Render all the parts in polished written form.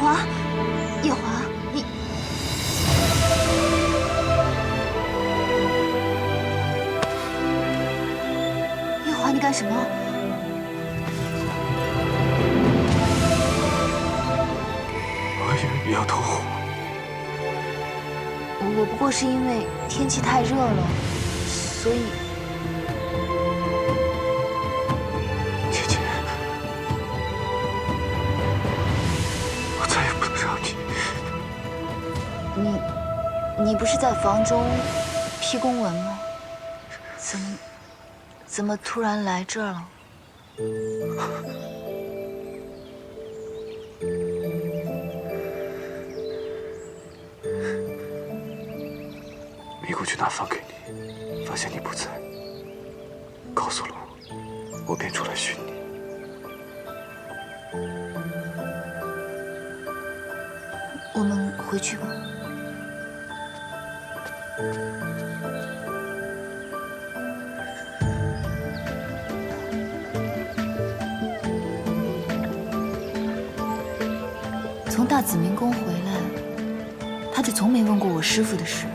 华，夜华，你夜华，你干什么？我以为你要投湖。我不过是因为天气太热了，所以。 姐姐，我再也不能让你。你不是在房中批公文吗？怎么突然来这儿了？迷姑去拿饭给你，发现你不在，告诉了我，我便出来寻你。我们回去吧。从大紫明宫回来，他就从没问过我师父的事，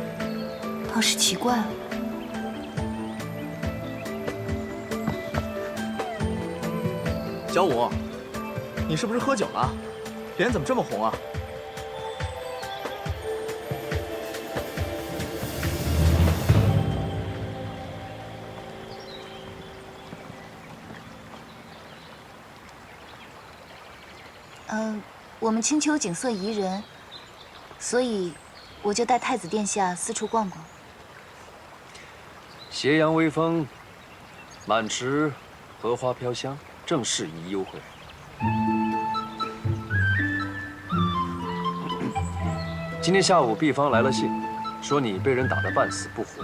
倒是奇怪了。小五，你是不是喝酒了？脸怎么这么红啊？我们青丘景色宜人，所以我就带太子殿下四处逛逛。斜阳微风，满池荷花飘香，正适宜幽会。今天下午毕方来了信，说你被人打得半死不活。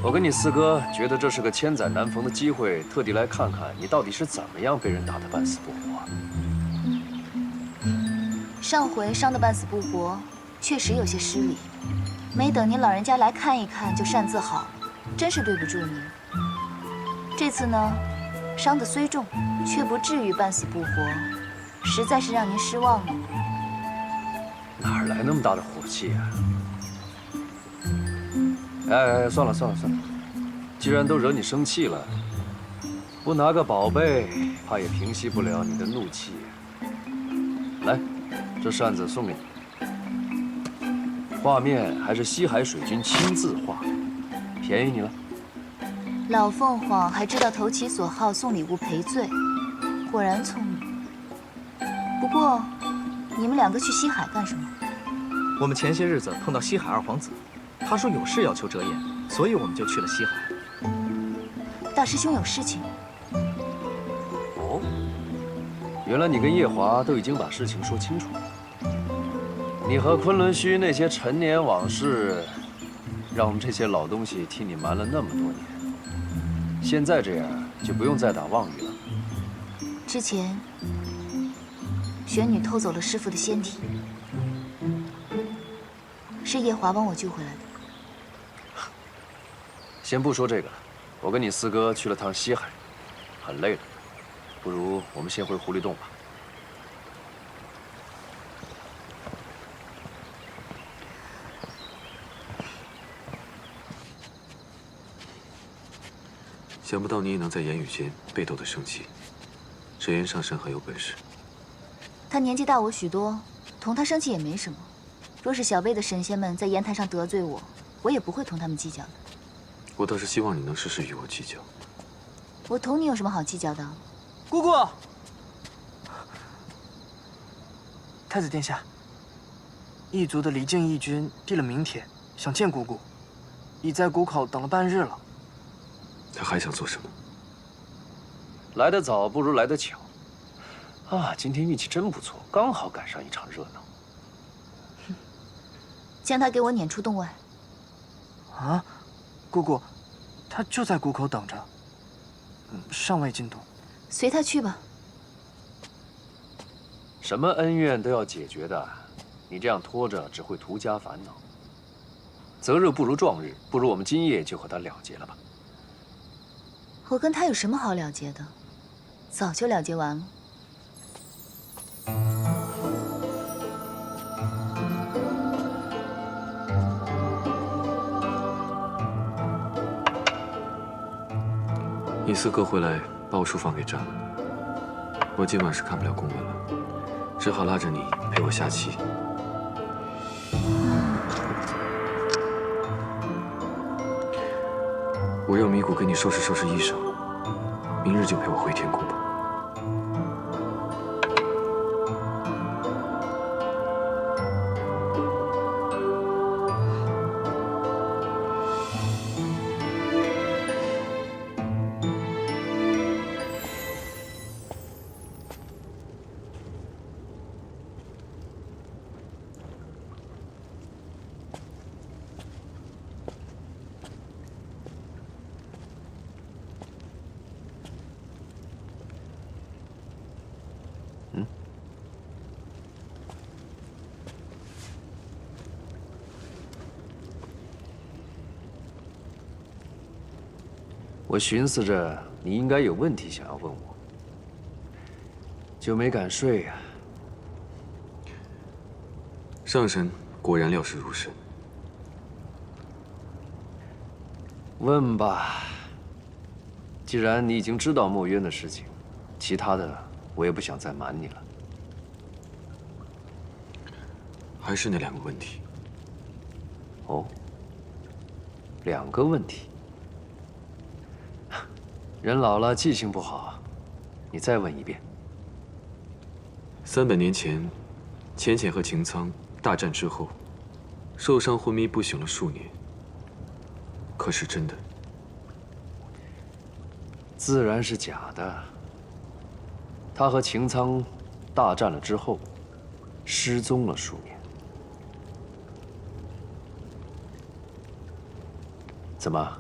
我跟你四哥觉得这是个千载难逢的机会，特地来看看你到底是怎么样被人打得半死不活。上回伤得半死不活，确实有些失礼。没等您老人家来看一看就擅自好了，真是对不住您。这次呢，伤得虽重，却不至于半死不活，实在是让您失望了。哪来那么大的火气啊？哎，算了，既然都惹你生气了，不拿个宝贝，怕也平息不了你的怒气。来，这扇子送给你，画面还是西海水军亲自画，便宜你了。老凤凰还知道投其所好，送礼物赔罪，果然聪明。不过，你们两个去西海干什么？我们前些日子碰到西海二皇子，他说有事要求折颜，所以我们就去了西海。大师兄有事情。哦，原来你跟夜华都已经把事情说清楚了。你和昆仑虚那些陈年往事，让我们这些老东西替你瞒了那么多年。现在这样就不用再打妄语了。之前，玄女偷走了师父的仙体，是夜华帮我救回来的。先不说这个了，我跟你四哥去了趟西海，很累了，不如我们先回狐狸洞吧。想不到你也能在言语间被斗得生气，折颜上神很有本事。他年纪大我许多，同他生气也没什么。若是小辈的神仙们在言坛上得罪我，我也不会同他们计较的。我倒是希望你能时时与我计较。我同你有什么好计较的？姑姑，太子殿下，异族的离境义军递了名帖，想见姑姑，已在谷口等了半日了。他还想做什么？来得早不如来得巧，啊，今天运气真不错，刚好赶上一场热闹。将他给我撵出洞外。啊，姑姑，他就在谷口等着，尚未进洞。随他去吧。什么恩怨都要解决的，你这样拖着只会徒加烦恼。择日不如撞日，不如我们今夜就和他了结了吧。我跟他有什么好了结的？早就了结完了。你四哥回来把我书房给占了，我今晚是看不了公文了，只好拉着你陪我下棋。我让米谷给你收拾收拾衣裳，明日就陪我回天宫吧。我寻思着你应该有问题想要问我，就没敢睡呀。上神果然料事如神。问吧。既然你已经知道墨渊的事情，其他的我也不想再瞒你了。还是那2个问题。哦，2个问题。人老了记性不好，你再问一遍。300年前，浅浅和擎苍大战之后，受伤昏迷不醒了数年。可是真的？自然是假的。他和擎苍大战了之后，失踪了数年。怎么？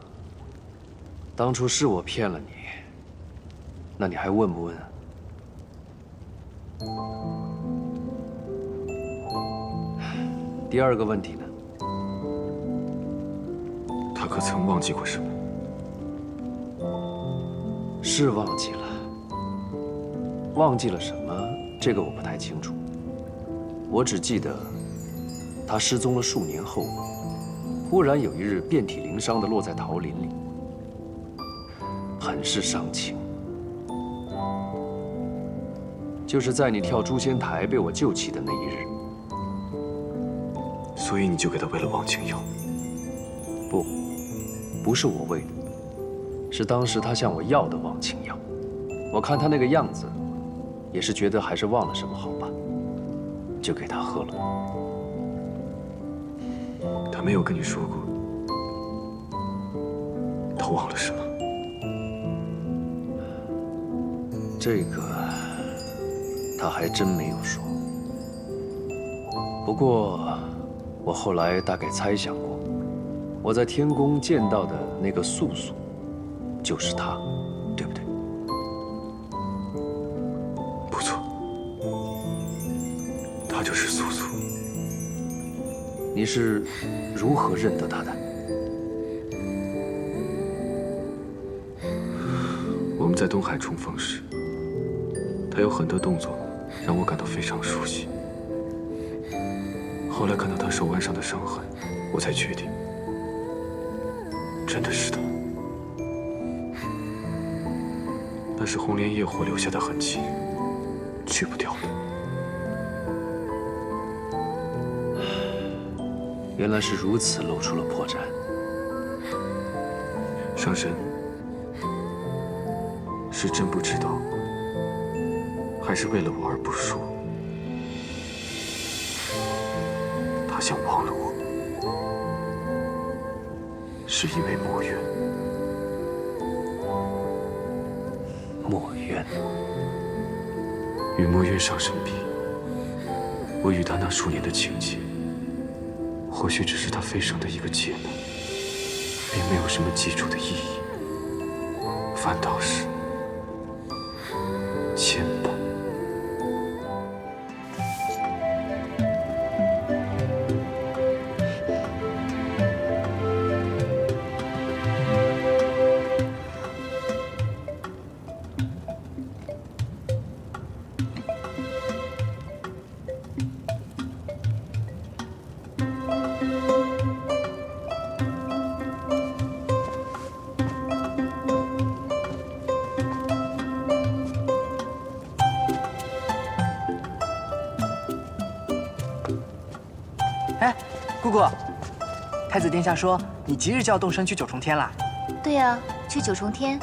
当初是我骗了你，那你还问不问啊？第2个问题呢？他可曾忘记过什么？是忘记了，忘记了什么？这个我不太清楚。我只记得，他失踪了数年后，忽然有一日遍体鳞伤地落在桃林里，很是伤情。就是在你跳诛仙台被我救起的那一日。所以你就给他喂了忘情药？不，不是我喂的，是当时他向我要的忘情药。我看他那个样子，也是觉得还是忘了什么好吧，就给他喝了。他没有跟你说过，他忘了什么？这个他还真没有说。不过我后来大概猜想过，我在天宫见到的那个素素，就是他，对不对？不错，他就是素素。你是如何认得他的？我们在东海重逢时，他有很多动作让我感到非常熟悉。后来看到他手腕上的伤痕，我才确定，真的是他。那是红莲业火留下的痕迹，去不掉的。原来是如此，露出了破绽。上神，是真不知道，还是为了我而不说？他想忘了我，是因为墨渊。墨渊，与墨渊上神比，我与他那数年的情结，或许只是他飞升的一个劫难，并没有什么基础的意义，反倒是牵绊。姑姑，太子殿下说你即日就要动身去九重天啦。对呀，去九重天。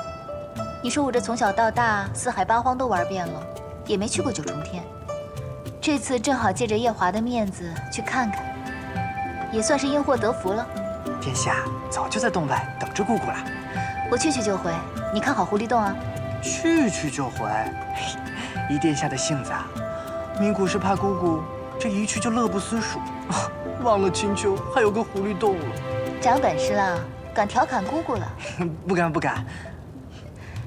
你说我这从小到大四海八荒都玩遍了，也没去过九重天。这次正好借着夜华的面子去看看，也算是因祸得福了。殿下早就在洞外等着姑姑了。我去就回，你看好狐狸洞啊。去就回。依殿下的性子啊，明古是怕姑姑这一去就乐不思蜀，忘了青丘还有个狐狸洞了。长本事了，敢调侃姑姑了。不敢。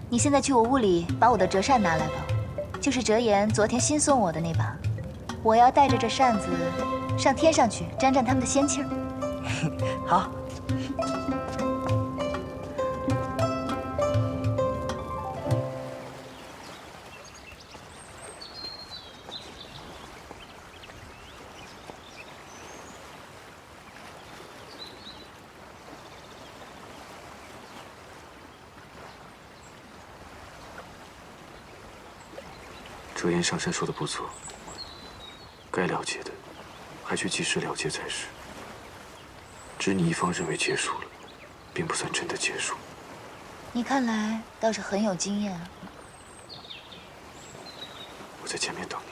你现在去我屋里把我的折扇拿来吧，就是折颜昨天新送我的那把。我要带着这扇子上天上去，沾沾他们的仙气儿。好。折颜上山说的不错，该了解的还需及时了结才是。只你一方认为结束了，并不算真的结束。你看来倒是很有经验啊。我在前面等你。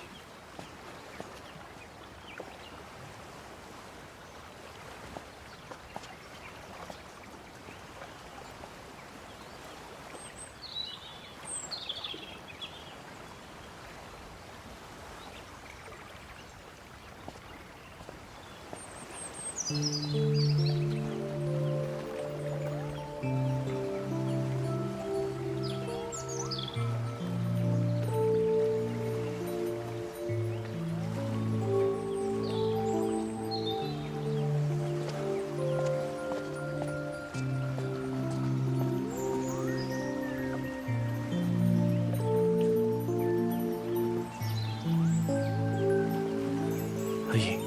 阿影，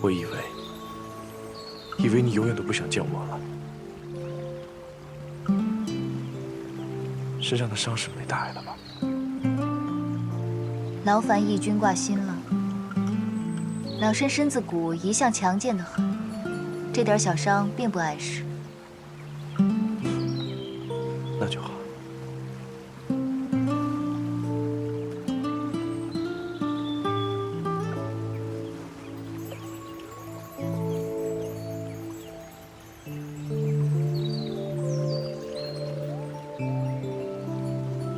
我以为你永远都不想见我了。身上的伤是没大碍了吧？劳烦义军挂心了。老身身子骨一向强健得很，这点小伤并不碍事。那就好。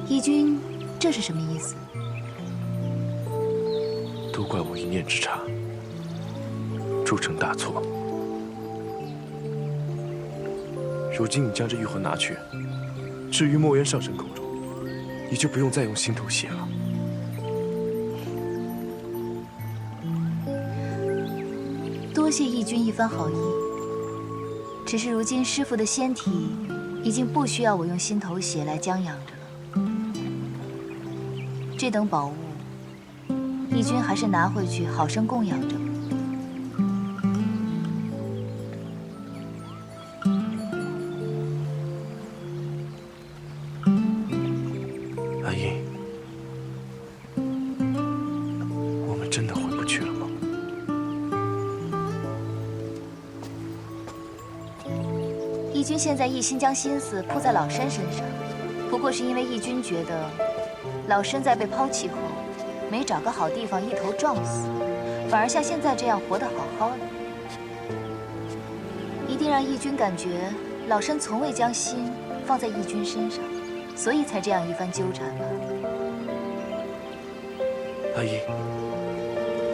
义军，这是什么意思？都怪我一念之差，铸成大错。如今你将这玉环拿去，置于墨渊上神口中，你就不用再用心头血了。多谢义军一番好意。只是如今师父的仙体已经不需要我用心头血来将养着了。这等宝物，义军还是拿回去好生供养着吧。阿英，我们真的回不去了吗？义军现在一心将心思扑在老身身上，不过是因为义军觉得老身在被抛弃后，没找个好地方一头撞死，反而像现在这样活得好好的。一定让义军感觉老身从未将心放在义军身上，所以才这样一番纠缠吧。阿英，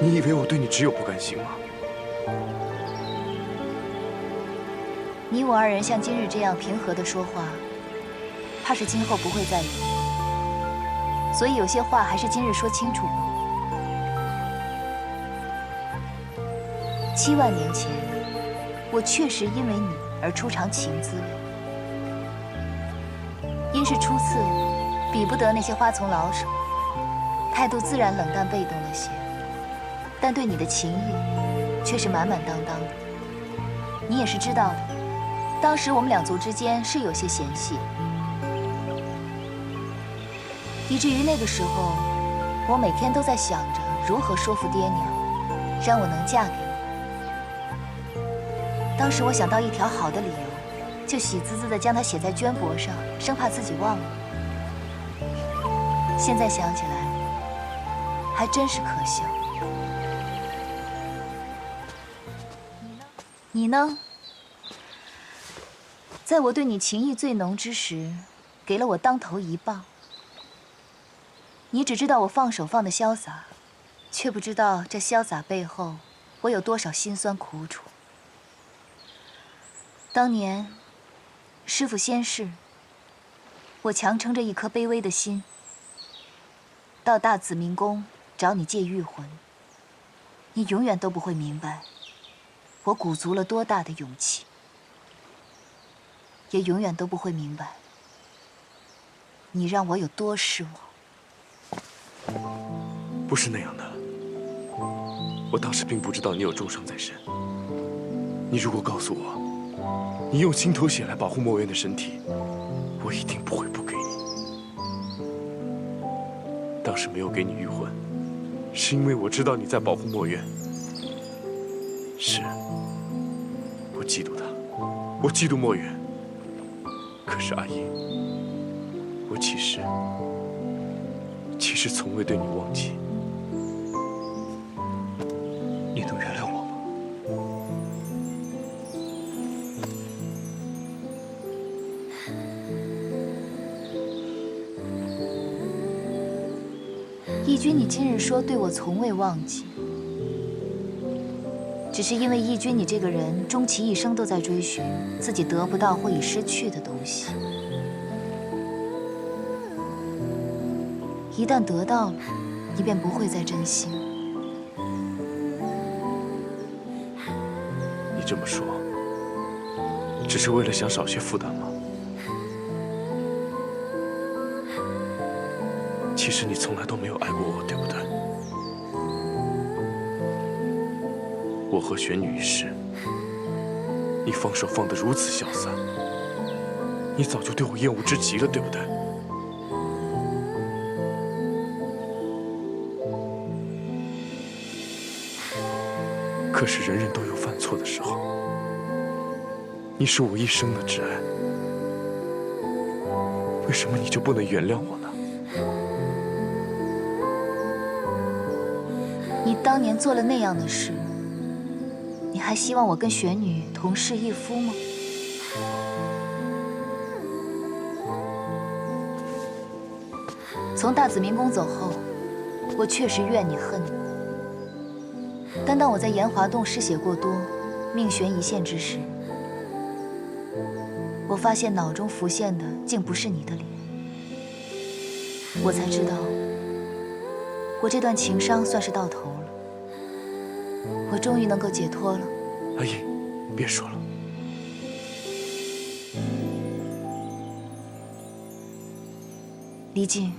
你以为我对你只有不甘心吗？你我二人像今日这样平和地说话，怕是今后不会再有。所以有些话还是今日说清楚吧。7万年前，我确实因为你而出尝情滋味。因是初次，比不得那些花丛老手，态度自然冷淡被动了些，但对你的情谊却是满满当当的。你也是知道的，当时我们两族之间是有些嫌隙，以至于那个时候，我每天都在想着如何说服爹娘，让我能嫁给你。当时我想到一条好的理由，就喜滋滋地将它写在绢帛上，生怕自己忘了。现在想起来，还真是可笑。你呢？在我对你情意最浓之时，给了我当头一棒。你只知道我放手放得潇洒，却不知道这潇洒背后，我有多少辛酸苦楚。当年，师父仙逝，我强撑着一颗卑微的心，到大紫明宫找你借玉魂。你永远都不会明白，我鼓足了多大的勇气，也永远都不会明白，你让我有多失望。不是那样的，我当时并不知道你有重伤在身。你如果告诉我，你用心头血来保护墨渊的身体，我一定不会不给你。当时没有给你玉魂，是因为我知道你在保护墨渊。是，我嫉妒他，我嫉妒墨渊。可是阿英，我其实从未对你忘记。你能原谅我吗？义军，你今日说对我从未忘记，只是因为义军你这个人终其一生都在追寻自己得不到或已失去的东西，一旦得到了，你便不会再珍惜。你这么说，只是为了想少些负担吗？其实你从来都没有爱过我，对不对？我和玄女一世，你放手放得如此潇洒，你早就对我厌恶之极了，对不对？可是人人都有犯错的时候，你是我一生的挚爱，为什么你就不能原谅我呢？你当年做了那样的事，你还希望我跟玄女同室一夫吗？从大紫明宫走后，我确实怨你恨你。但当我在炎华洞失血过多，命悬一线之时，我发现脑中浮现的竟不是你的脸，我才知道，我这段情伤算是到头了，我终于能够解脱了。阿英，别说了。离静，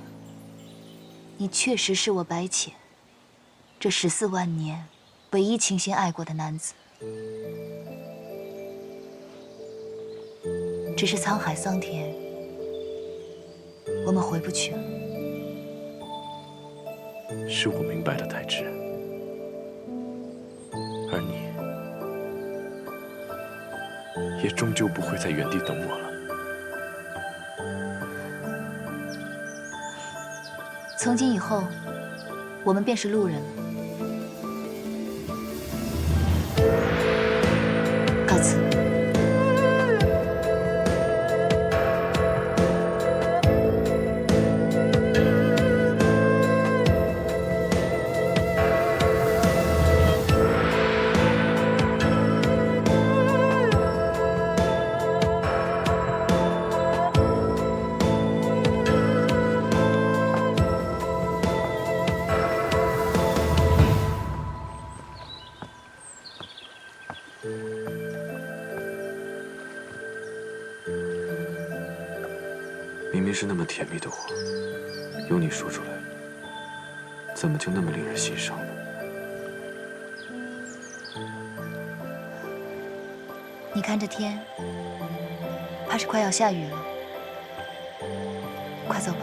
你确实是我白浅这14万年唯一倾心爱过的男子，只是沧海桑田，我们回不去了。是我明白了太迟，而你也终究不会在原地等我了。从今以后，我们便是路人了。告辞。明明是那么甜蜜的话，由你说出来，怎么就那么令人心伤呢？你看这天，怕是快要下雨了，快走吧。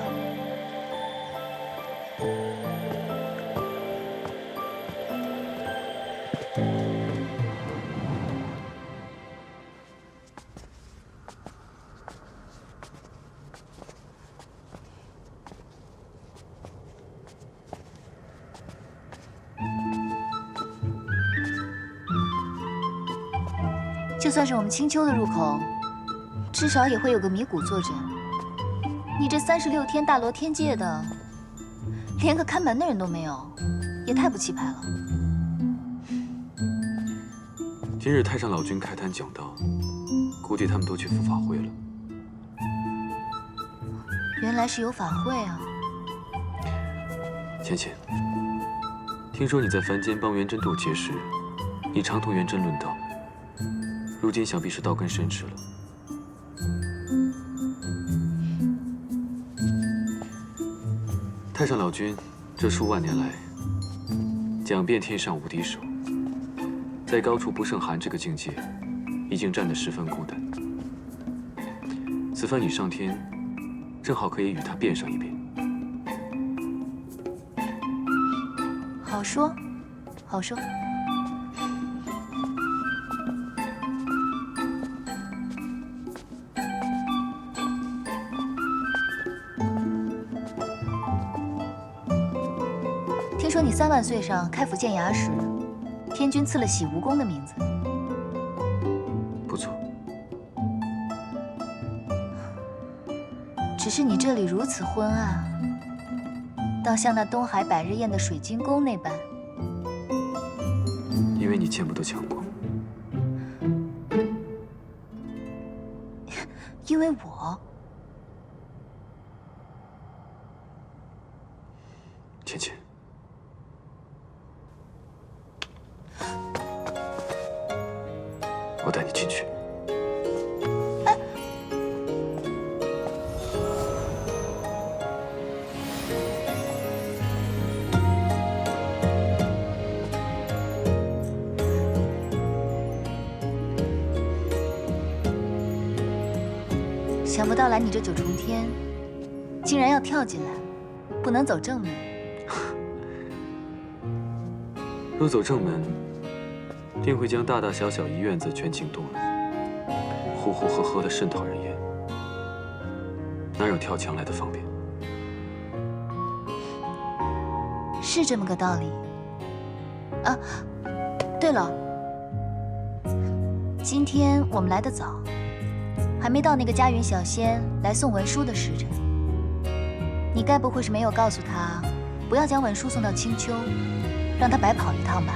这算是我们青丘的入口，至少也会有个迷谷坐镇。你这36天大罗天界的，连个看门的人都没有，也太不气派了。今日太上老君开坛讲道，估计他们都去赴法会了。原来是有法会啊！浅浅，听说你在凡间帮元真渡劫时，你常同元真论道，如今想必是道根深知了。太上老君这数万年来，讲遍天上无敌手，在高处不胜寒这个境界，已经站得十分孤单。此番你上天，正好可以与他辩上一辩。好说，好说。听说你3万岁上开府建衙时，天君赐了洗蜈蚣的名字。不错。只是你这里如此昏暗，倒像那东海百日宴的水晶宫那般。因为你见不得强光。因为我，浅浅，我带你进去。想不到来你这9重天，竟然要跳进来，不能走正门。若走正门，定会将大大小小一院子全惊动了，呼呼喝喝的甚讨人厌，哪有跳墙来的方便？是这么个道理。啊，对了，今天我们来得早，还没到那个嘉云小仙来送文书的时辰。你该不会是没有告诉他，不要将文书送到青丘，让他白跑一趟吧？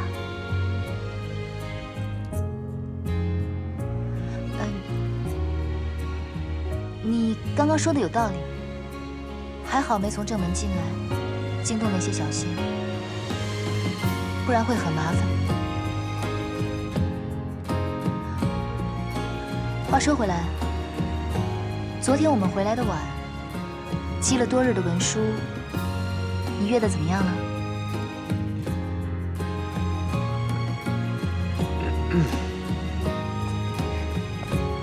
你刚刚说的有道理，还好没从正门进来，惊动那些小仙，不然会很麻烦。话说回来，昨天我们回来的晚，积了多日的文书，你阅得怎么样了？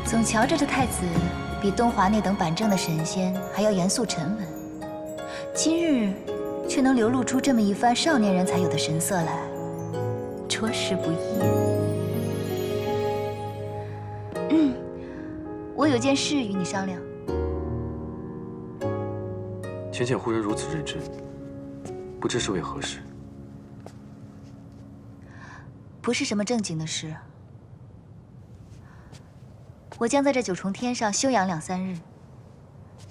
总瞧着这太子比东华那等板正的神仙还要严肃沉稳，今日却能流露出这么一番少年人才有的神色来，着实不易。我有件事与你商量。浅浅忽然如此认真，不知是为何事？不是什么正经的事。我将在这9重天上休养2、3日。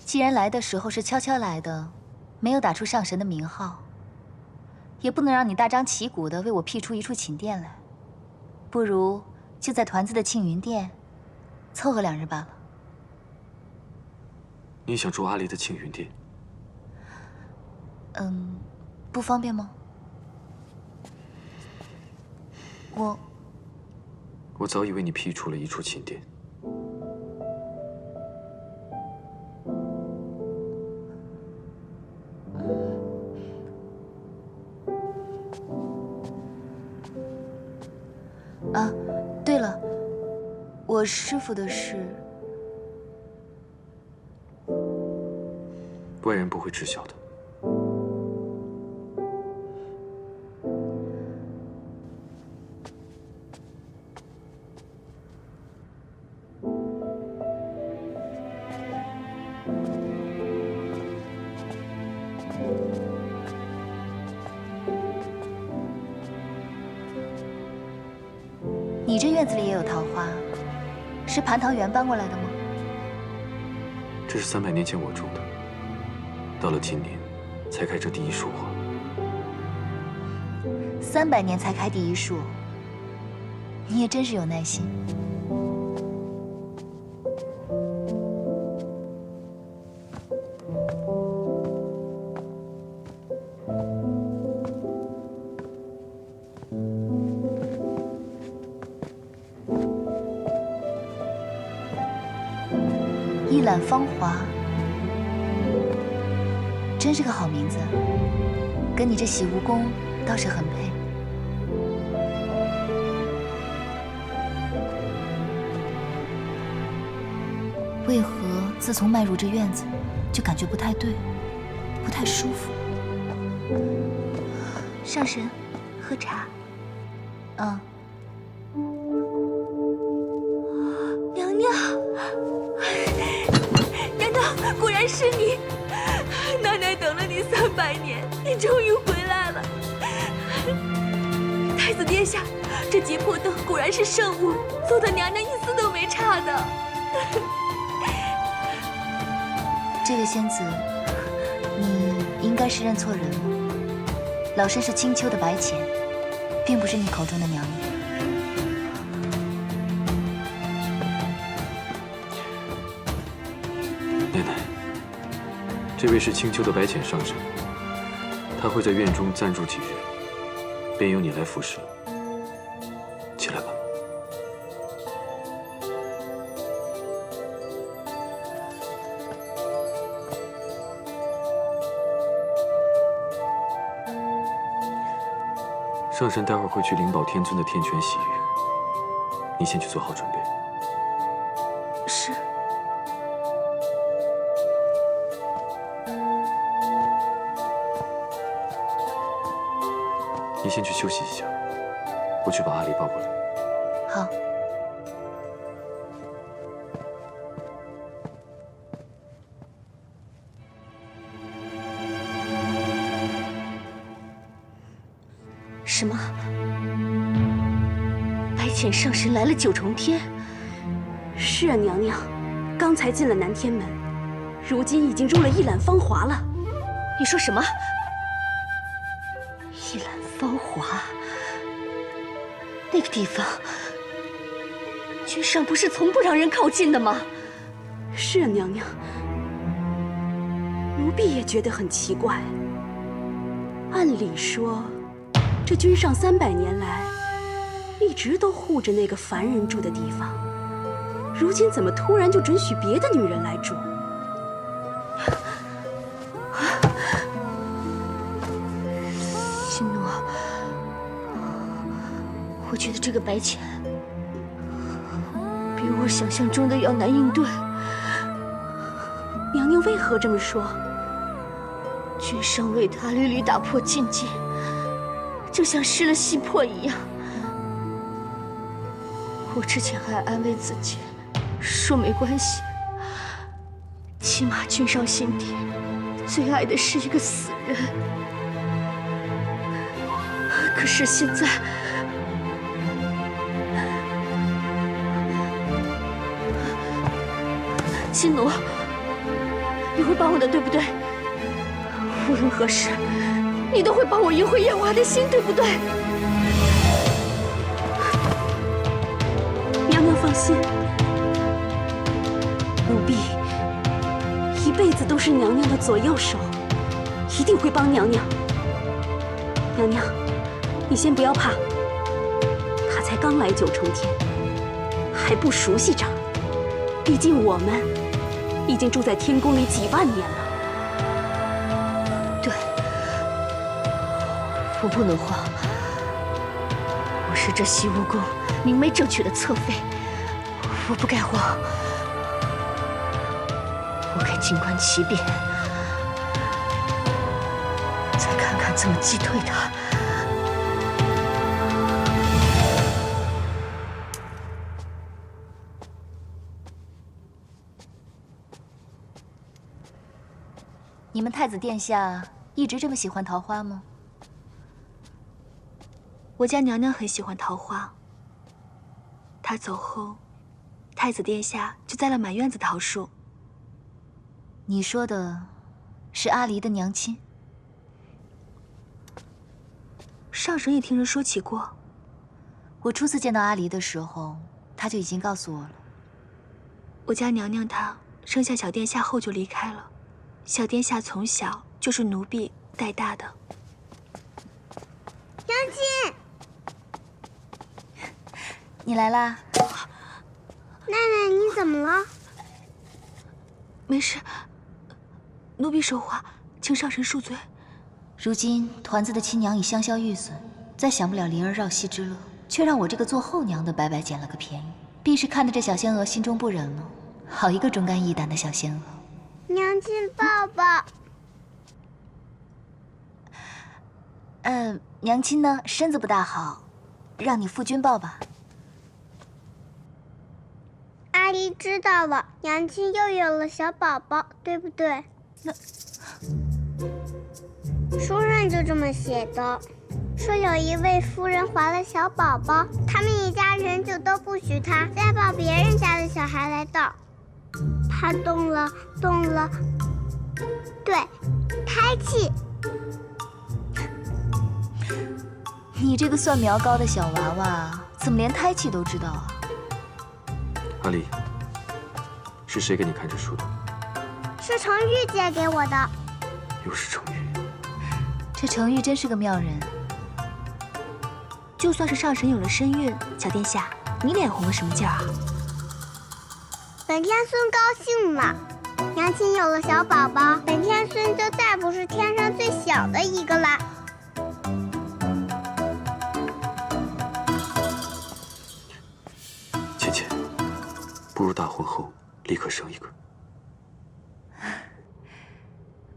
既然来的时候是悄悄来的，没有打出上神的名号，也不能让你大张旗鼓的为我辟出一处寝殿来，不如就在团子的庆云殿凑合2日罢了。你想住阿离的庆云殿？不方便吗？我早已为你辟出了一处寝殿。啊，对了，我师父的事，外人不会知晓的。你这院子里也有桃花，是蟠桃园搬过来的吗？这是300年前我种的，到了今年才开这第一束花。300年才开第一束，你也真是有耐心。一览芳华，真是个好名字，跟你这洗蜈蚣倒是很配。为何自从迈入这院子，就感觉不太对，不太舒服？上神，喝茶。嗯。娘娘，娘娘，果然是你！奶奶等了你300年，你终于回来了。太子殿下，这结魄灯果然是圣物，做的娘娘一丝都没差的。这位仙子，你应该是认错人了。老身是青丘的白浅，并不是你口中的娘娘。奶奶，这位是青丘的白浅上神，他会在院中暂住几日，便由你来服侍了。起来吧。上神待会儿会去灵宝天尊的天泉洗浴，你先去做好准备。是。你先去休息一下，我去把阿离抱过来。好。什么？白浅上神来了九重天？是啊，娘娘，刚才进了南天门，如今已经入了一览芳华了。你说什么？一览芳华？那个地方，君上不是从不让人靠近的吗？是啊，娘娘。奴婢也觉得很奇怪。按理说，这君上300年来，一直都护着那个凡人住的地方，如今怎么突然就准许别的女人来住？心奴，我觉得这个白浅比我想象中的要难应对。娘娘为何这么说？君上为他屡屡打破禁忌，就像失了心魄一样。我之前还安慰自己，说没关系，起码君上心底最爱的是一个死人。可是现在，心奴，你会帮我的，对不对？无论何时，你都会帮我赢回夜华的心，对不对？娘娘放心，奴婢一辈子都是娘娘的左右手，一定会帮娘娘。娘娘，你先不要怕，他才刚来九重天，还不熟悉这儿。毕竟我们已经住在天宫里几万年了。对，我不能慌。我是这西蜈蚣明媒正娶的侧妃，我不该慌。我该静观其变，再看看怎么击退他。你们太子殿下一直这么喜欢桃花吗？我家娘娘很喜欢桃花，她走后，太子殿下就栽了满院子桃树。你说的是阿离的娘亲？上神也听人说起过。我初次见到阿离的时候，他就已经告诉我了。我家娘娘她生下小殿下后就离开了，小殿下从小就是奴婢带大的。娘亲，你来啦。奶奶，你怎么了？没事，奴婢手滑，请上神恕罪。如今团子的亲娘已香消玉损，再享不了离儿绕膝之乐，却让我这个做后娘的白白捡了个便宜，必是看得这小仙娥心中不忍了。好一个忠肝义胆的小仙娥！娘亲抱抱。娘亲呢身子不大好，让你夫君抱吧。阿离知道了，娘亲又有了小宝宝，对不对？书上就这么写的，说有一位夫人怀了小宝宝，他们一家人就都不许她再抱别人家的小孩来道。她动了，对，胎气。你这个算苗高的小娃娃，怎么连胎气都知道啊？阿离，是谁给你看这书的？是程昱借给我的。又是程昱。这程昱真是个妙人。就算是上神有了身孕，小殿下，你脸红个什么劲儿啊？本天孙高兴嘛，娘亲有了小宝宝，本天孙就再不是天上最小的一个啦。倩倩，不如大婚后立刻生一个。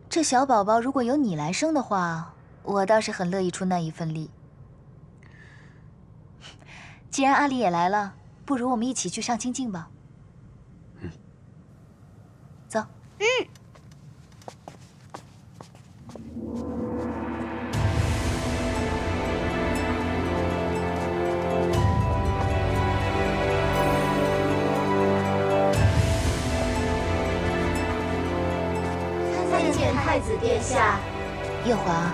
这小宝宝如果由你来生的话，我倒是很乐意出那一份力。既然阿离也来了，不如我们一起去上清境吧。走。参见太子殿下。夜华，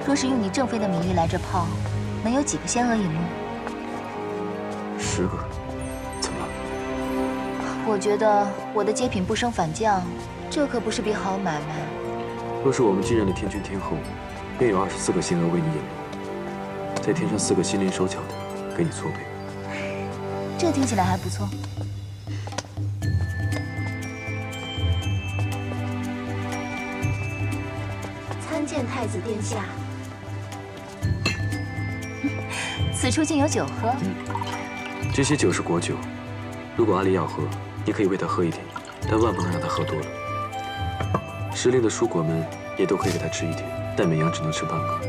若是用你正妃的名义来这泡，能有几个仙娥引路？10个，怎么了？我觉得我的接品不升反降，这可不是笔好买卖。若是我们继任了天君天后，便有24个仙娥为你引路，再添上4个心灵手巧的，给你搓背。这听起来还不错。参见太子殿下。此处竟有酒喝。这些酒是果酒，如果阿离要喝，你可以喂他喝一点，但万不能让他喝多了。时令的蔬果们也都可以给他吃一点，但每样只能吃半个。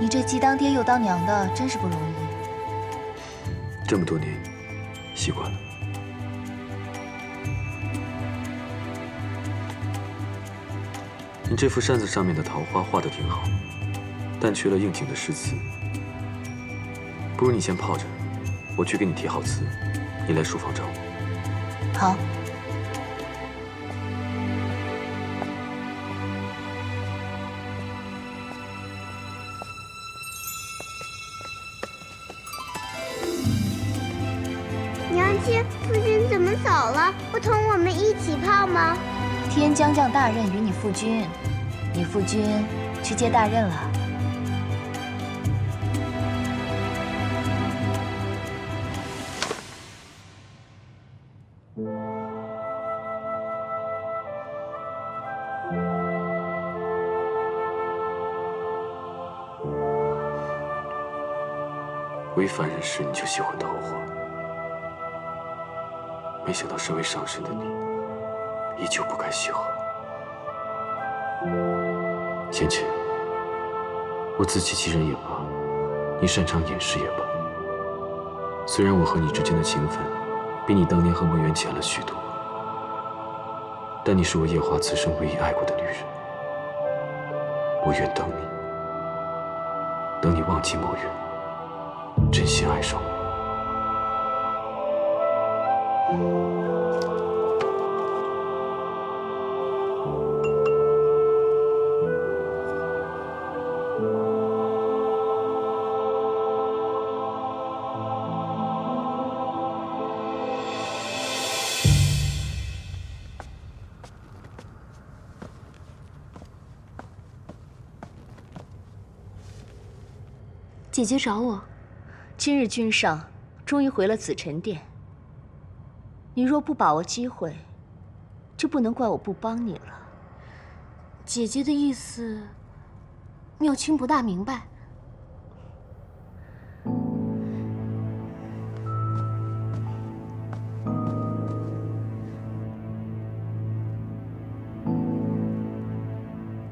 你这既当爹又当娘的，真是不容易。这么多年，习惯了。你这幅扇子上面的桃花画得挺好，但缺了应景的诗词。不如你先泡着，我去给你提好词，你来书房找我。好。娘亲，夫君怎么走了？不同我们一起泡吗？天将降大任于你夫君，你夫君去接大任了。为凡人时你就喜欢桃花，没想到身为上神的你，依旧不甘喜好。倩倩，我自欺欺人也罢，你擅长掩饰也罢，虽然我和你之间的情分比你当年和墨渊浅了许多，但你是我夜华此生唯一爱过的女人。我愿等你，等你忘记墨渊，真心爱上我。姐姐找我，今日君上终于回了紫宸殿。你若不把握机会，就不能怪我不帮你了。姐姐的意思，妙卿不大明白。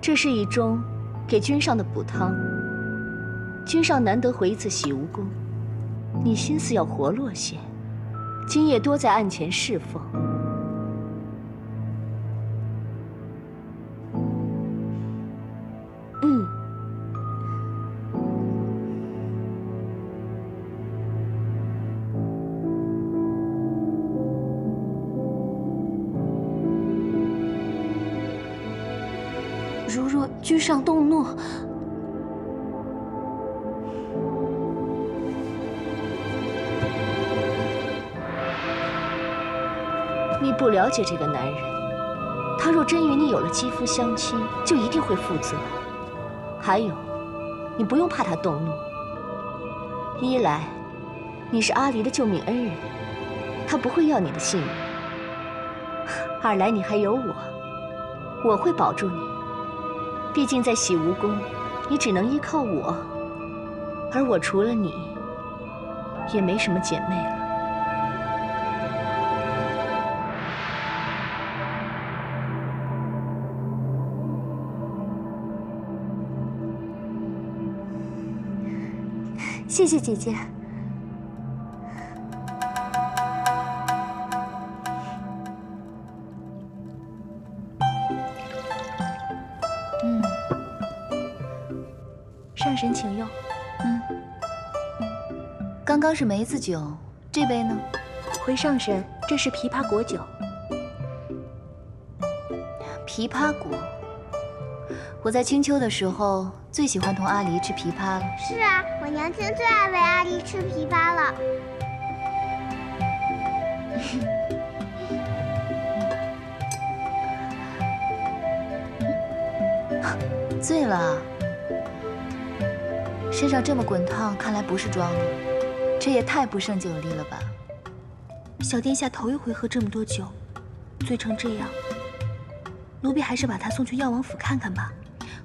这是一盅给君上的补汤。君上难得回一次洗无宫，你心思要活络些，今夜多在案前侍奉。如若君上动怒，你不了解这个男人，他若真与你有了肌肤相亲，就一定会负责。还有，你不用怕他动怒。一来，你是阿离的救命恩人，他不会要你的性命；二来，你还有我，我会保住你。毕竟在洗无宫，你只能依靠我，而我除了你，也没什么姐妹了。谢谢姐姐。上神请用。刚刚是梅子酒，这杯呢？回上神，这是枇杷果酒。枇杷果，我在青丘的时候最喜欢同阿离吃枇杷了。是啊，我娘亲最爱喂阿离吃枇杷了。醉了啊？身上这么滚烫，看来不是装的，这也太不胜酒力了吧？小殿下头一回喝这么多酒，醉成这样，奴婢还是把他送去药王府看看吧。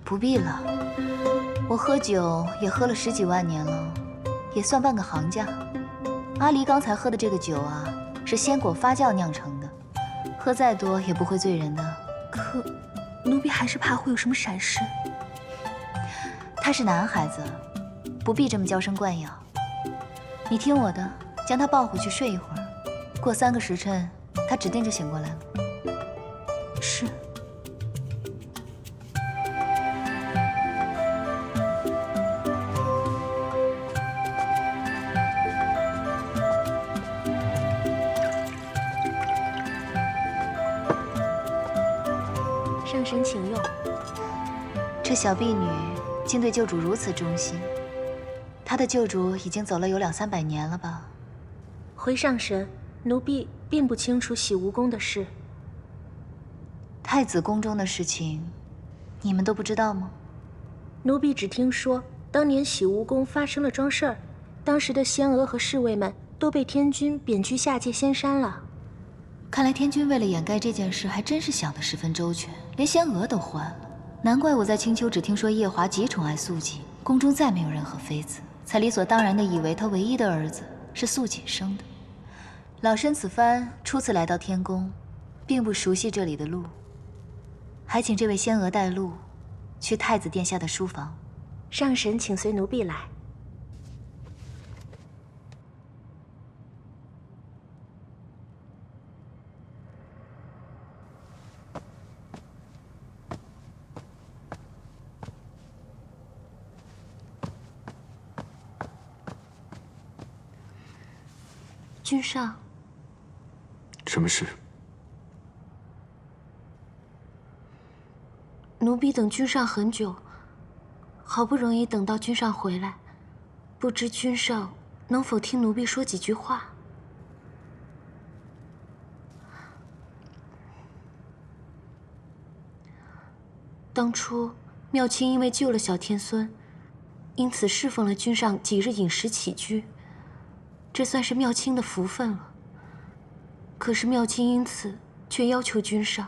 不必了，我喝酒也喝了10几万年了，也算半个行家。阿离刚才喝的这个酒啊，是鲜果发酵酿成的，喝再多也不会醉人的。可，奴婢还是怕会有什么闪失。他是男孩子，不必这么娇生惯养。你听我的，将他抱回去睡一会儿，过3个时辰，他指定就醒过来了。是。上神请用。这小婢女竟对救主如此忠心，她的救主已经走了有2、300年了吧？回上神，奴婢并不清楚洗无宫的事。太子宫中的事情，你们都不知道吗？奴婢只听说当年洗无宫发生了桩事儿，当时的仙娥和侍卫们都被天君贬居下界仙山了。看来天君为了掩盖这件事，还真是想得十分周全，连仙娥都换了。难怪我在青丘只听说夜华极宠爱素锦，宫中再没有任何妃子，才理所当然地以为他唯一的儿子是素锦生的。老身此番初次来到天宫，并不熟悉这里的路，还请这位仙娥带路，去太子殿下的书房。上神请随奴婢来。君上，什么事？奴婢等君上很久，好不容易等到君上回来，不知君上能否听奴婢说几句话？当初妙清因为救了小天孙，因此侍奉了君上几日饮食起居，这算是妙清的福分了。可是妙清因此却要求君上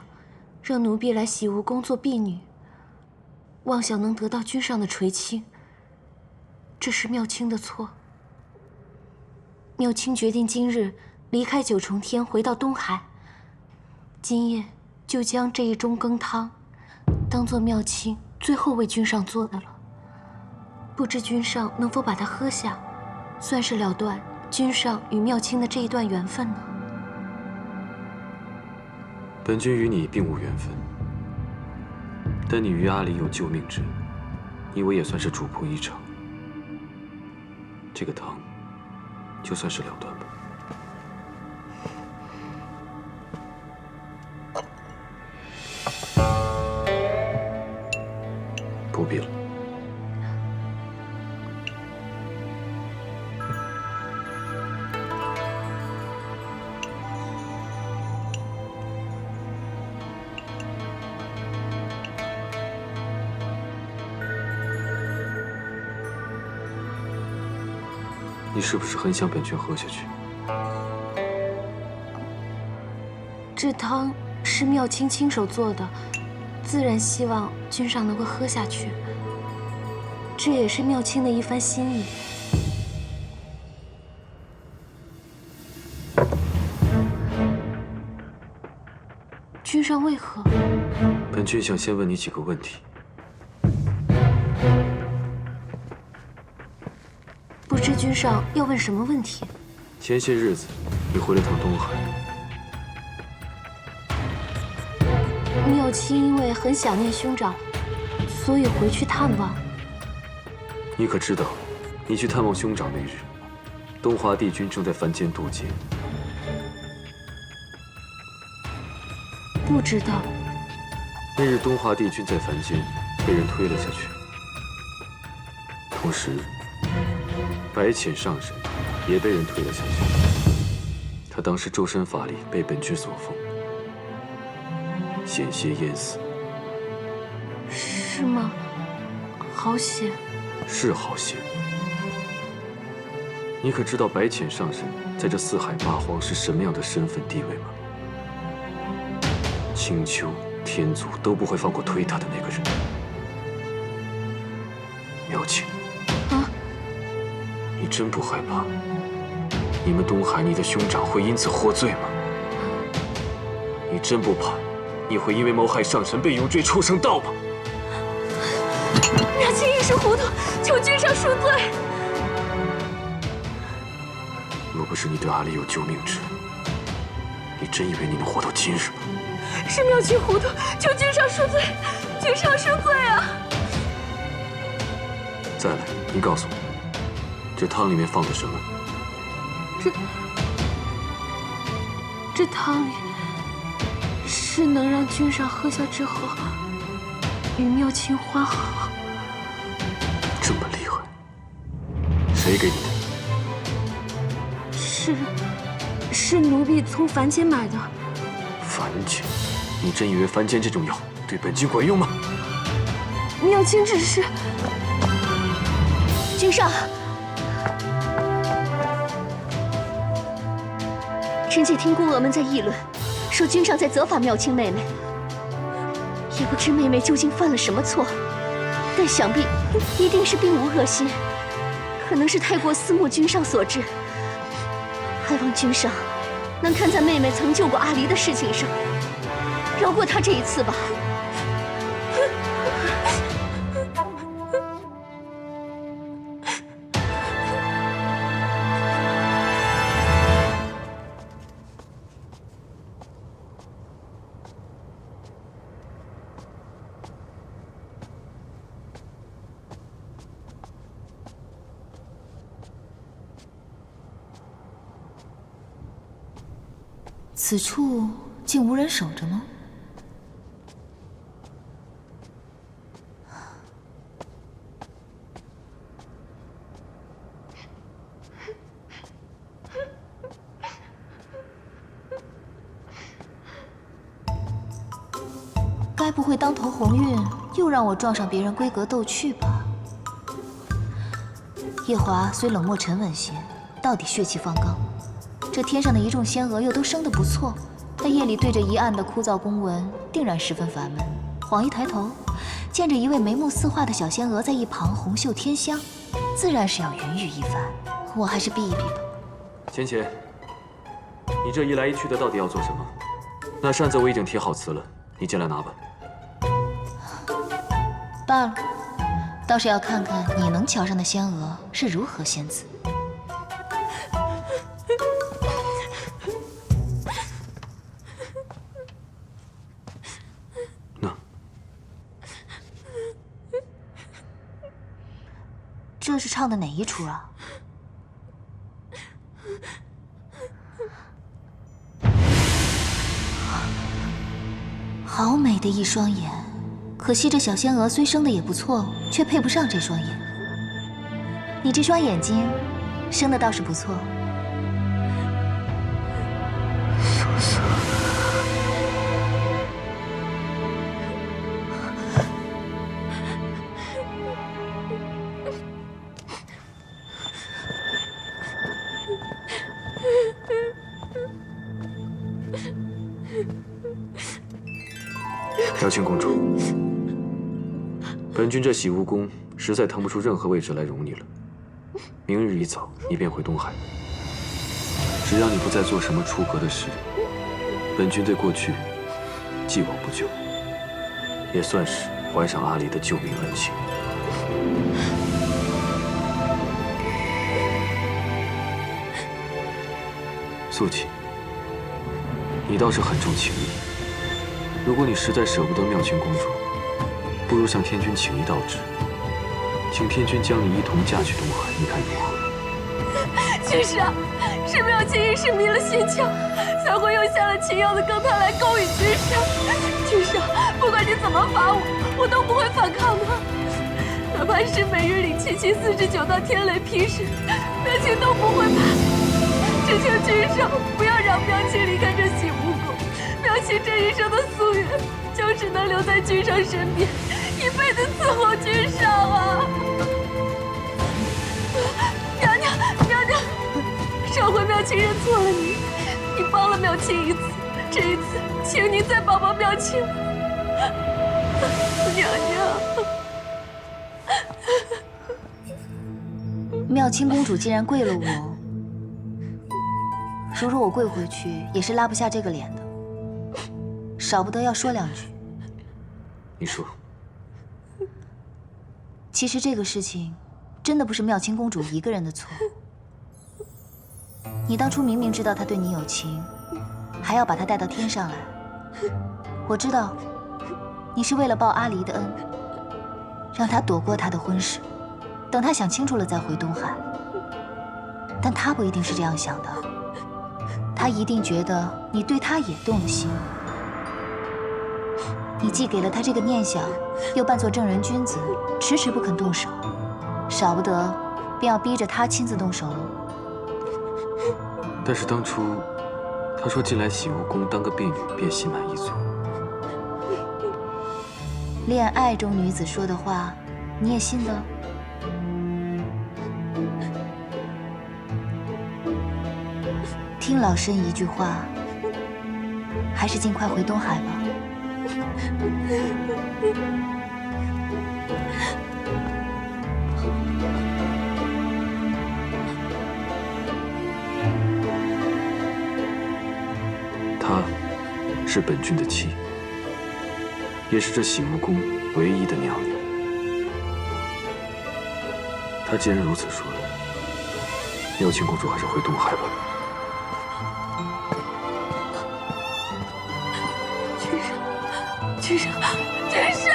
让奴婢来洗梧宫做婢女，妄想能得到君上的垂青。这是妙清的错。妙清决定今日离开九重天，回到东海。今夜就将这一盅羹汤当做妙清最后为君上做的了。不知君上能否把它喝下，算是了断君上与妙清的这一段缘分呢？本君与你并无缘分，但你与阿离有救命之恩，你我也算是主仆一场。这个汤，就算是了断吧。不必了。你是不是很想本君喝下去？这汤是妙清亲手做的，自然希望君上能够喝下去。这也是妙清的一番心意。君上为何？本君想先问你几个问题。不知君上要问什么问题？前些日子，你回了趟东海。妙清因为很想念兄长，所以回去探望。你可知道，你去探望兄长那日，东华帝君正在凡间渡劫。不知道。那日东华帝君在凡间被人推了下去，同时白浅上神也被人推了下去。他当时周身法力被本君所封，险些淹死。是吗？好险。是好险。你可知道白浅上神在这四海八荒是什么样的身份地位吗？青丘、天族都不会放过推他的那个人。妙清，啊，你真不害怕你们东海你的兄长会因此获罪吗？你真不怕你会因为谋害上神被永坠畜生道吗？妙清一时糊涂，求君上恕罪。若不是你对阿离有救命之恩，你真以为你能活到今日吗？是妙清糊涂，求君上恕罪，君上恕罪啊！再来，你告诉我，这汤里面放的什么？这汤里是能让君上喝下之后与妙清欢好。这么厉害，谁给你的？是奴婢从凡间买的。凡间？你真以为凡间这种药对本君管用吗？妙清只是……君上，臣妾听宫娥们在议论，说君上在责罚妙清妹妹，也不知妹妹究竟犯了什么错，但想必一定是并无恶心，可能是太过思慕君上所致。还望君上能看在妹妹曾救过阿离的事情上，饶过她这一次吧。此处竟无人守着吗？该不会当头鸿运又让我撞上别人闺阁斗趣吧？夜华虽冷漠沉稳些，到底血气方刚。这天上的一众仙娥又都生得不错，但夜里对着一案的枯燥公文，定然十分烦闷。晃一抬头，见着一位眉目似画的小仙娥在一旁红袖添香，自然是要云雨一番。我还是避一避吧。浅浅，你这一来一去的到底要做什么？那扇子我已经贴好词了，你进来拿吧。罢了，倒是要看看你能瞧上的仙娥是如何仙姿。那，这是唱的哪一出啊？好美的一双眼。可惜这小仙娥虽生的也不错，却配不上这双眼。你这双眼睛，生的倒是不错。叔叔，瑶琴公主。本君这洗巫宫实在腾不出任何位置来容你了。明日一早，你便回东海。只要你不再做什么出格的事，本君对过去既往不咎，也算是还上阿离的救命恩情。素琴，你倒是很重情义。如果你实在舍不得妙清公主，不如向天君请一道旨，请天君将你一同嫁去东海，你看如何？君上，是妙清一时迷了心窍，才会用下了秦瑶的羹汤来勾引君上。君上，不管你怎么罚我，我都不会反抗的。哪怕是每日领7749道天雷劈石，妙清都不会怕。只求君上不要让妙清离开这洗巫宫，妙清这一生的夙愿就只能留在君上身边，一辈子伺候君上啊！娘娘，娘娘，上回妙清认错了你，你帮了妙清一次，这一次，请你再帮帮妙清。娘娘，妙清公主既然跪了我，如若我跪回去，也是拉不下这个脸的，少不得要说两句。你说。其实这个事情，真的不是妙清公主一个人的错。你当初明明知道她对你有情，还要把她带到天上来。我知道，你是为了报阿离的恩，让她躲过她的婚事，等她想清楚了再回东海。但她不一定是这样想的，她一定觉得你对她也动了心。你既给了她这个念想，又扮作正人君子，迟迟不肯动手，少不得便要逼着她亲自动手喽。但是当初，他说进来洗巫宫当个婢女便心满意足。恋爱中女子说的话，你也信的？听老身一句话，还是尽快回东海吧。她是本君的妻，也是这洗巫宫唯一的娘娘。她既然如此说，妙清公主还是回东海吧。君上，君上！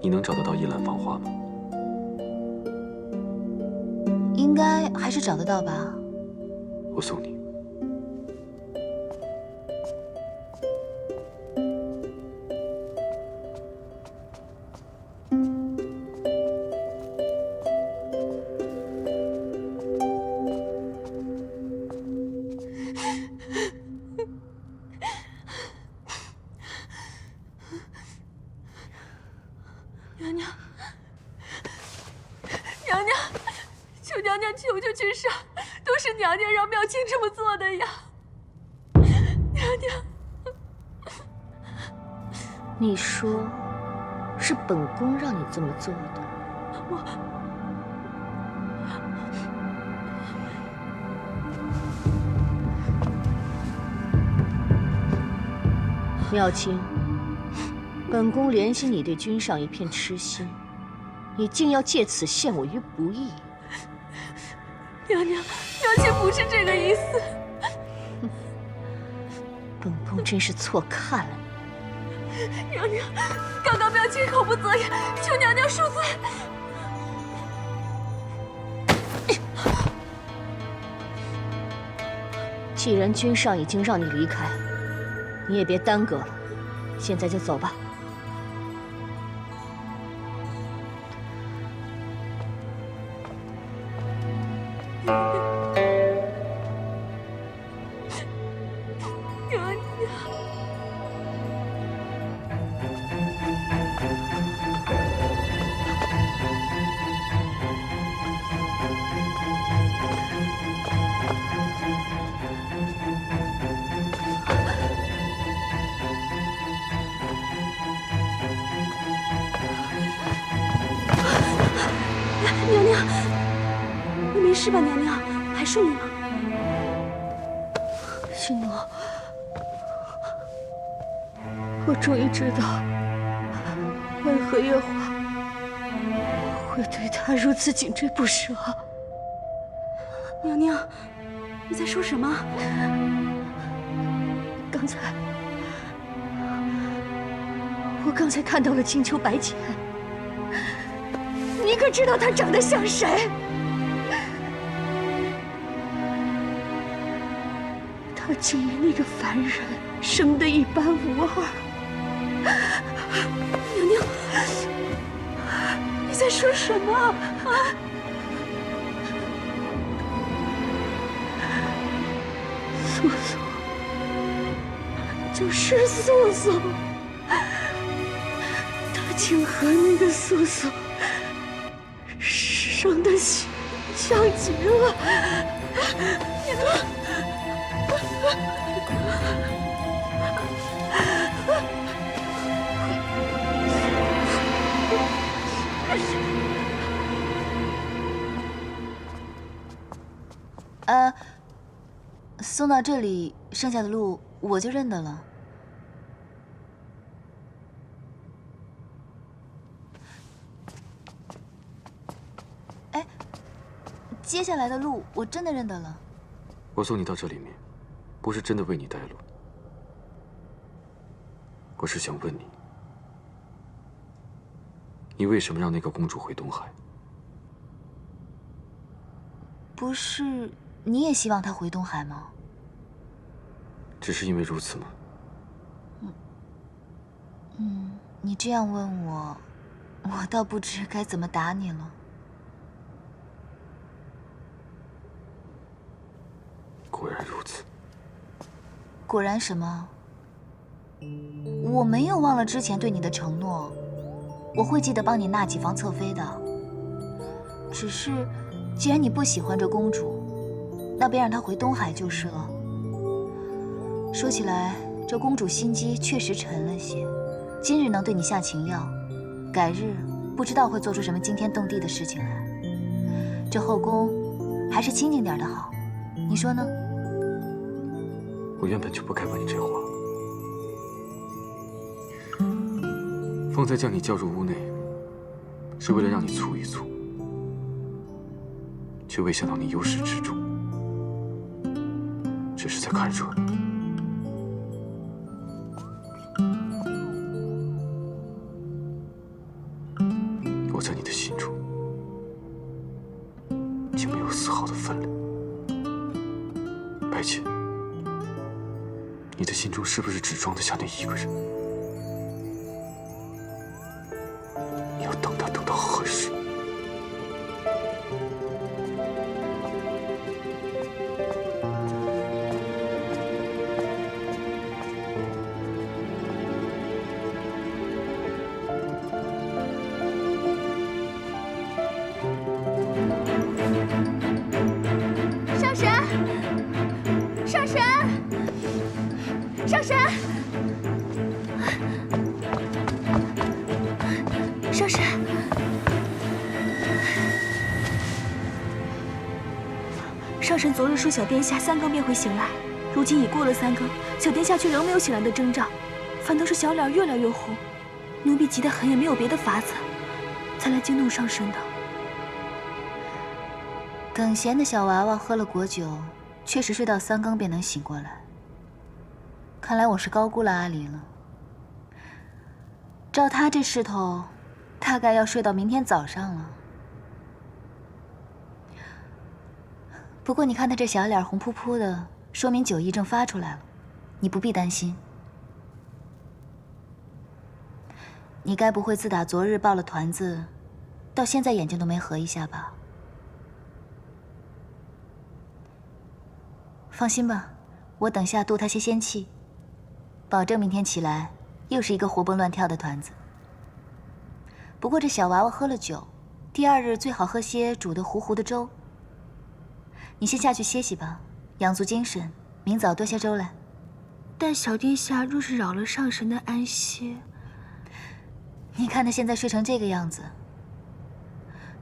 你能找得到一览芳华吗？应该还是找得到吧。我送你。娘娘，娘娘，求娘娘求求君上，都是娘娘让妙清这么做的呀！娘娘，你说，是本宫让你这么做的？妙清，本宫怜惜你对君上一片痴心，你竟要借此陷我于不义。娘娘，妙清不是这个意思。本宫真是错看了你。娘娘，刚刚妙清口不择言，求娘娘恕罪。既然君上已经让你离开，你也别耽搁了，现在就走吧。娘娘，娘娘，你没事吧？娘娘，还顺利吗？星罗，我终于知道，为何月华会对他如此紧追不舍。娘娘，你在说什么？我刚才看到了金秋白浅，你可知道他长得像谁？他竟与那个凡人生得一般无二。娘娘，你在说什么啊？素素，就是素素，他竟和那个素素生得像极了。娘娘。送到这里，剩下的路我就认得了。哎，接下来的路我真的认得了。我送你到这里面，不是真的为你带路，我是想问你，你为什么让那个公主回东海？不是你也希望她回东海吗？只是因为如此吗？你这样问我，我倒不知该怎么答你了。果然如此。果然什么？我没有忘了之前对你的承诺，我会记得帮你纳几房侧妃的。只是，既然你不喜欢这公主，那便让她回东海就是了。说起来，这公主心机确实沉了些，今日能对你下情药，改日不知道会做出什么惊天动地的事情来。这后宫还是清静点的好，你说呢？我原本就不该问你这话，方才将你叫入屋内，是为了让你促一促，却未想到你由始至终只是在看热闹。我在你的心中竟没有丝毫的分量。白浅，你的心中是不是只装得下那一个人？你要等他等到何时？上神，上神，上神，上神！上神昨日说小殿下3更便会醒来，如今已过了3更，小殿下却仍没有醒来的征兆，反倒是小脸越来越红。奴婢急得很，也没有别的法子，才来惊动上神的。等闲的小娃娃喝了果酒，确实睡到3更便能醒过来。看来我是高估了阿离了。照他这势头，大概要睡到明天早上了。不过你看他这小脸红扑扑的，说明酒意正发出来了，你不必担心。你该不会自打昨日抱了团子，到现在眼睛都没合一下吧？放心吧，我等下渡他些仙气，保证明天起来又是一个活蹦乱跳的团子。不过这小娃娃喝了酒，第2日最好喝些煮得糊糊的粥。你先下去歇息吧，养足精神，明早多些粥来。但小殿下若是扰了上神的安歇，你看他现在睡成这个样子，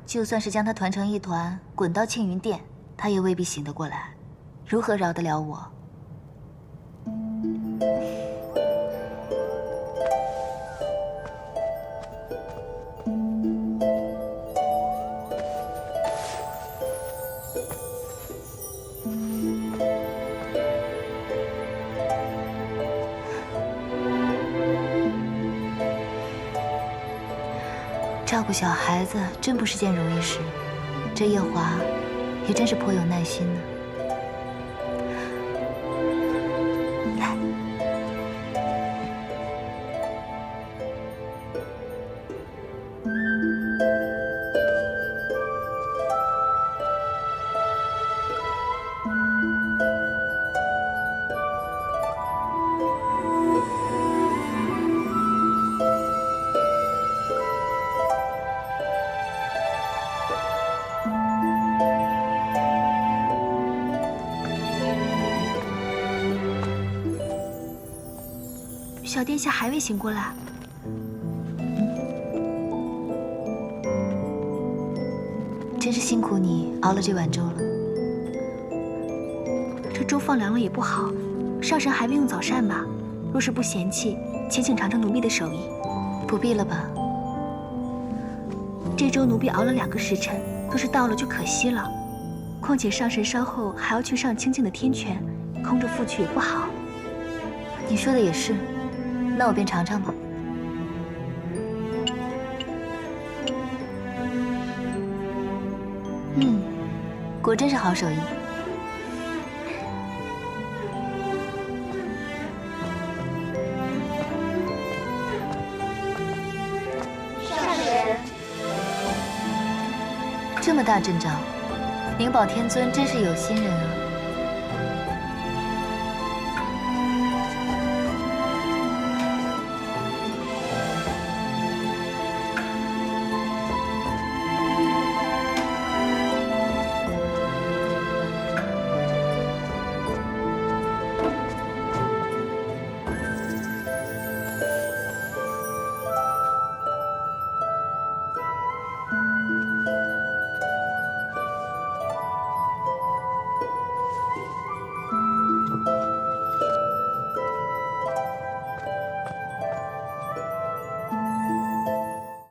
就算是将他团成一团，滚到庆云殿，他也未必醒得过来。如何饶得了我？照顾小孩子真不是件容易事，这夜华也真是颇有耐心呢。小殿下还未醒过来。真是辛苦你熬了这碗粥了。这粥放凉了也不好，上神还未用早膳吧？若是不嫌弃，且请尝尝奴婢的手艺。不必了吧？这粥奴婢熬了2个时辰，若是倒了就可惜了。况且上神稍后还要去上清静的天泉，空着复去也不好。你说的也是，那我便尝尝吧。果真是好手艺。上神，这么大阵仗，灵宝天尊真是有心人啊。